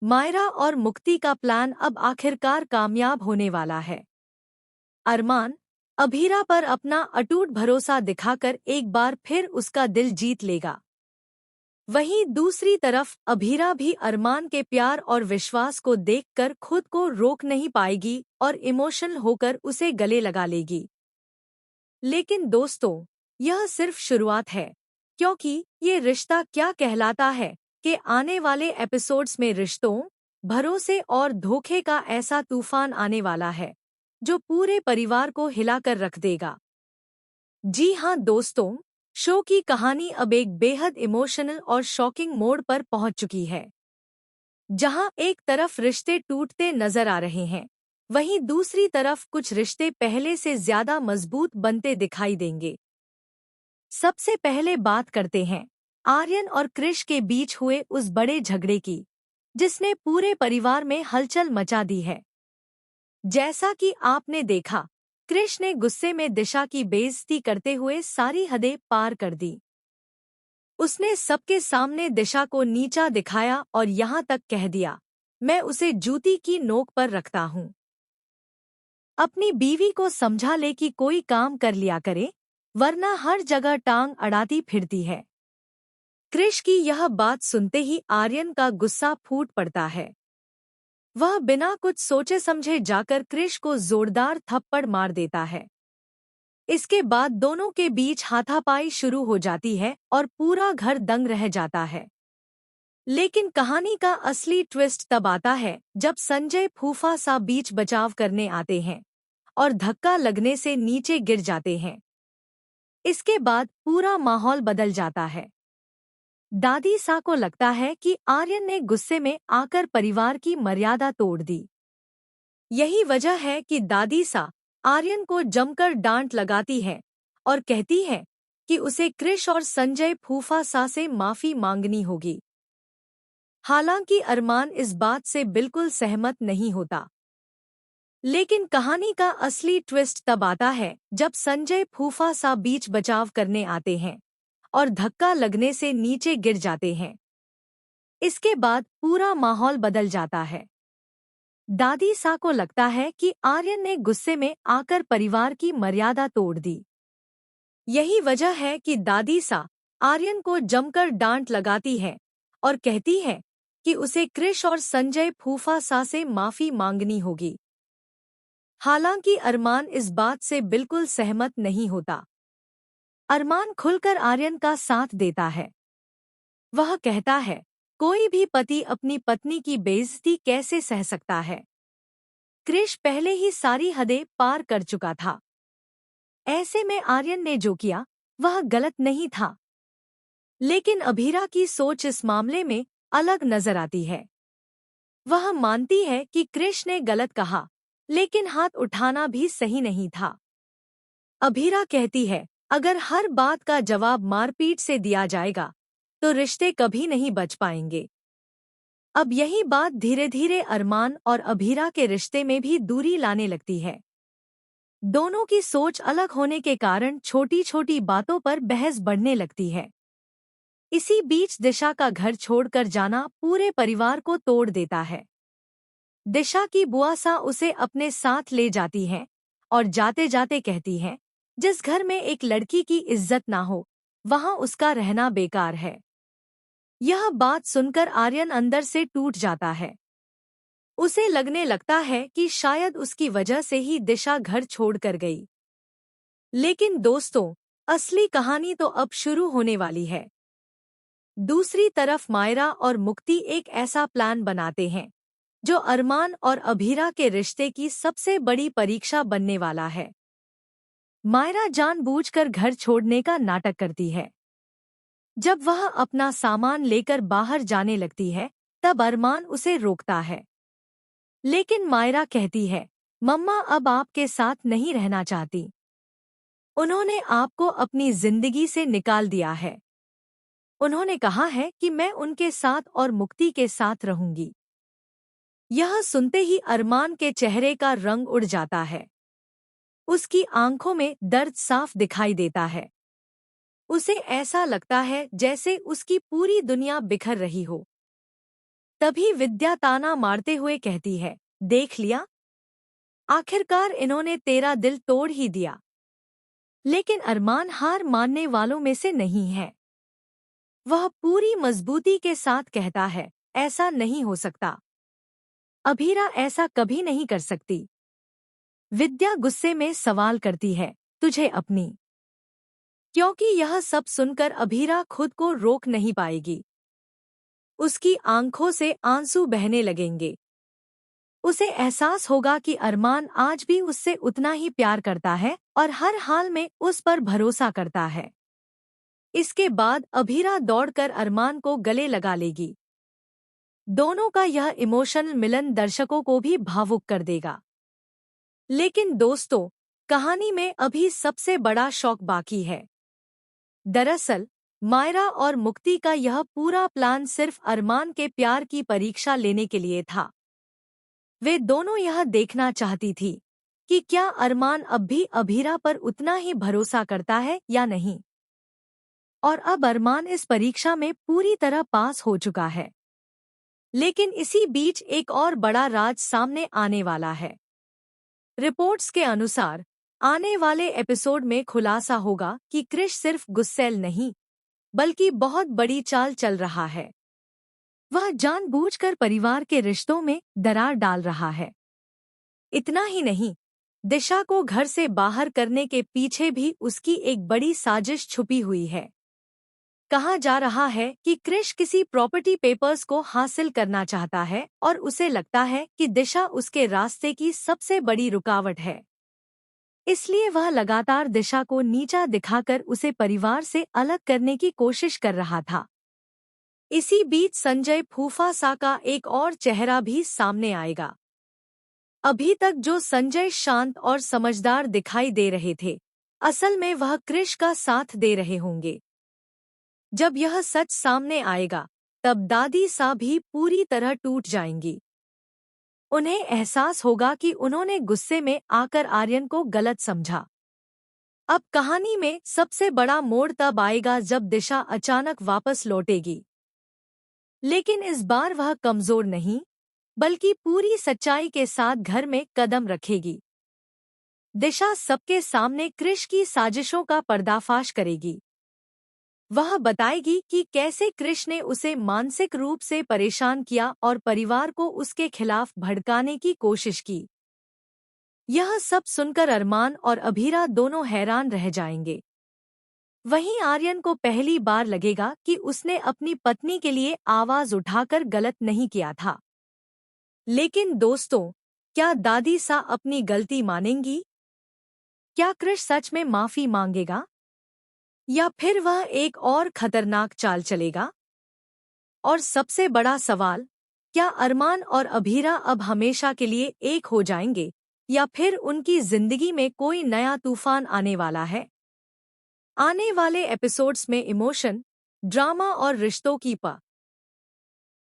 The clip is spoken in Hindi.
मायरा और मुक्ति का प्लान अब आखिरकार कामयाब होने वाला है। अरमान अभीरा पर अपना अटूट भरोसा दिखाकर एक बार फिर उसका दिल जीत लेगा। वहीं दूसरी तरफ अभीरा भी अरमान के प्यार और विश्वास को देखकर खुद को रोक नहीं पाएगी और इमोशनल होकर उसे गले लगा लेगी। लेकिन दोस्तों, यह सिर्फ शुरुआत है, क्योंकि ये रिश्ता क्या कहलाता है कि आने वाले एपिसोड्स में रिश्तों, भरोसे और धोखे का ऐसा तूफान आने वाला है जो पूरे परिवार को हिलाकर रख देगा। जी हाँ दोस्तों, शो की कहानी अब एक बेहद इमोशनल और शॉकिंग मोड़ पर पहुंच चुकी है। जहां एक तरफ रिश्ते टूटते नजर आ रहे हैं, वहीं दूसरी तरफ कुछ रिश्ते पहले से ज्यादा मजबूत बनते दिखाई देंगे। सबसे पहले बात करते हैं आर्यन और क्रिश के बीच हुए उस बड़े झगड़े की, जिसने पूरे परिवार में हलचल मचा दी है। जैसा कि आपने देखा, क्रिश ने गुस्से में दिशा की बेइज्जती करते हुए सारी हदें पार कर दी। उसने सबके सामने दिशा को नीचा दिखाया और यहाँ तक कह दिया, मैं उसे जूती की नोक पर रखता हूँ। अपनी बीवी को समझा ले कि कोई काम कर लिया करे, वरना हर जगह टांग अड़ाती फिरती है। क्रिश की यह बात सुनते ही आर्यन का गुस्सा फूट पड़ता है। वह बिना कुछ सोचे समझे जाकर क्रिश को जोरदार थप्पड़ मार देता है। इसके बाद दोनों के बीच हाथापाई शुरू हो जाती है और पूरा घर दंग रह जाता है। लेकिन कहानी का असली ट्विस्ट तब आता है जब संजय फूफा सा बीच बचाव करने आते हैं और धक्का लगने से नीचे गिर जाते हैं। इसके बाद पूरा माहौल बदल जाता है। दादी सा को लगता है कि आर्यन ने गुस्से में आकर परिवार की मर्यादा तोड़ दी। यही वजह है कि दादी सा आर्यन को जमकर डांट लगाती है और कहती है कि उसे क्रिश और संजय फूफा सा से माफी मांगनी होगी। हालांकि अरमान इस बात से बिल्कुल सहमत नहीं होता। लेकिन कहानी का असली ट्विस्ट तब आता है जब संजय फूफा सा बीच बचाव करने आते हैं और धक्का लगने से नीचे गिर जाते हैं। इसके बाद पूरा माहौल बदल जाता है। दादी सा को लगता है कि आर्यन ने गुस्से में आकर परिवार की मर्यादा तोड़ दी। यही वजह है कि दादी सा आर्यन को जमकर डांट लगाती है और कहती है कि उसे क्रिश और संजय फूफा सा से माफी मांगनी होगी। हालांकि अरमान इस बात से बिल्कुल सहमत नहीं होता। अरमान खुलकर आर्यन का साथ देता है। वह कहता है, कोई भी पति अपनी पत्नी की बेइज्जती कैसे सह सकता है। क्रिश पहले ही सारी हदें पार कर चुका था। ऐसे में आर्यन ने जो किया वह गलत नहीं था। लेकिन अभीरा की सोच इस मामले में अलग नजर आती है। वह मानती है कि क्रिश ने गलत कहा, लेकिन हाथ उठाना भी सही नहीं था। अभीरा कहती है, अगर हर बात का जवाब मारपीट से दिया जाएगा तो रिश्ते कभी नहीं बच पाएंगे। अब यही बात धीरे धीरे अरमान और अभीरा के रिश्ते में भी दूरी लाने लगती है। दोनों की सोच अलग होने के कारण छोटी छोटी बातों पर बहस बढ़ने लगती है। इसी बीच दिशा का घर छोड़कर जाना पूरे परिवार को तोड़ देता है। दिशा की बुआ सा उसे अपने साथ ले जाती हैं और जाते जाते कहती हैं, जिस घर में एक लड़की की इज्जत ना हो, वहां उसका रहना बेकार है। यह बात सुनकर आर्यन अंदर से टूट जाता है। उसे लगने लगता है कि शायद उसकी वजह से ही दिशा घर छोड़कर गई। लेकिन दोस्तों, असली कहानी तो अब शुरू होने वाली है। दूसरी तरफ मायरा और मुक्ति एक ऐसा प्लान बनाते हैं जो अरमान और अभीरा के रिश्ते की सबसे बड़ी परीक्षा बनने वाला है। मायरा जानबूझकर घर छोड़ने का नाटक करती है। जब वह अपना सामान लेकर बाहर जाने लगती है, तब अरमान उसे रोकता है। लेकिन मायरा कहती है, मम्मा अब आपके साथ नहीं रहना चाहती। उन्होंने आपको अपनी जिंदगी से निकाल दिया है। उन्होंने कहा है कि मैं उनके साथ और मुक्ति के साथ रहूंगी। यह सुनते ही अरमान के चेहरे का रंग उड़ जाता है। उसकी आंखों में दर्द साफ दिखाई देता है। उसे ऐसा लगता है जैसे उसकी पूरी दुनिया बिखर रही हो। तभी विद्या ताना मारते हुए कहती है, देख लिया, आखिरकार इन्होंने तेरा दिल तोड़ ही दिया। लेकिन अरमान हार मानने वालों में से नहीं है। वह पूरी मजबूती के साथ कहता है, ऐसा नहीं हो सकता। अभीरा ऐसा कभी नहीं कर सकती। विद्या गुस्से में सवाल करती है, तुझे अपनी? क्योंकि यह सब सुनकर अभीरा खुद को रोक नहीं पाएगी। उसकी आंखों से आंसू बहने लगेंगे। उसे एहसास होगा कि अरमान आज भी उससे उतना ही प्यार करता है और हर हाल में उस पर भरोसा करता है। इसके बाद अभीरा दौड़कर अरमान को गले लगा लेगी। दोनों का यह इमोशनल मिलन दर्शकों को भी भावुक कर देगा। लेकिन दोस्तों, कहानी में अभी सबसे बड़ा शौक बाकी है। दरअसल मायरा और मुक्ति का यह पूरा प्लान सिर्फ अरमान के प्यार की परीक्षा लेने के लिए था। वे दोनों यह देखना चाहती थी कि क्या अरमान अब भी अभीरा पर उतना ही भरोसा करता है या नहीं। और अब अरमान इस परीक्षा में पूरी तरह पास हो चुका है। लेकिन इसी बीच एक और बड़ा राज सामने आने वाला है। रिपोर्ट्स के अनुसार आने वाले एपिसोड में खुलासा होगा कि क्रिश सिर्फ गुस्सैल नहीं, बल्कि बहुत बड़ी चाल चल रहा है। वह जानबूझकर परिवार के रिश्तों में दरार डाल रहा है। इतना ही नहीं, दिशा को घर से बाहर करने के पीछे भी उसकी एक बड़ी साजिश छुपी हुई है। कहा जा रहा है कि क्रिश किसी प्रॉपर्टी पेपर्स को हासिल करना चाहता है और उसे लगता है कि दिशा उसके रास्ते की सबसे बड़ी रुकावट है। इसलिए वह लगातार दिशा को नीचा दिखाकर उसे परिवार से अलग करने की कोशिश कर रहा था। इसी बीच संजय फूफा सा का एक और चेहरा भी सामने आएगा। अभी तक जो संजय शांत और समझदार दिखाई दे रहे थे, असल में वह क्रिश का साथ दे रहे होंगे। जब यह सच सामने आएगा, तब दादी सा भी पूरी तरह टूट जाएंगी। उन्हें एहसास होगा कि उन्होंने गुस्से में आकर आर्यन को गलत समझा। अब कहानी में सबसे बड़ा मोड़ तब आएगा जब दिशा अचानक वापस लौटेगी। लेकिन इस बार वह कमजोर नहीं, बल्कि पूरी सच्चाई के साथ घर में कदम रखेगी। दिशा सबके सामने क्रिश की साजिशों का पर्दाफाश करेगी। वह बताएगी कि कैसे क्रिश ने उसे मानसिक रूप से परेशान किया और परिवार को उसके खिलाफ भड़काने की कोशिश की। यह सब सुनकर अरमान और अभीरा दोनों हैरान रह जाएंगे। वहीं आर्यन को पहली बार लगेगा कि उसने अपनी पत्नी के लिए आवाज उठाकर गलत नहीं किया था। लेकिन दोस्तों, क्या दादी सा अपनी गलती मानेंगी? क्या क्रिश सच में माफी मांगेगा? या फिर वह एक और खतरनाक चाल चलेगा? और सबसे बड़ा सवाल, क्या अरमान और अभीरा अब हमेशा के लिए एक हो जाएंगे या फिर उनकी जिंदगी में कोई नया तूफान आने वाला है? आने वाले एपिसोड्स में इमोशन, ड्रामा और रिश्तों की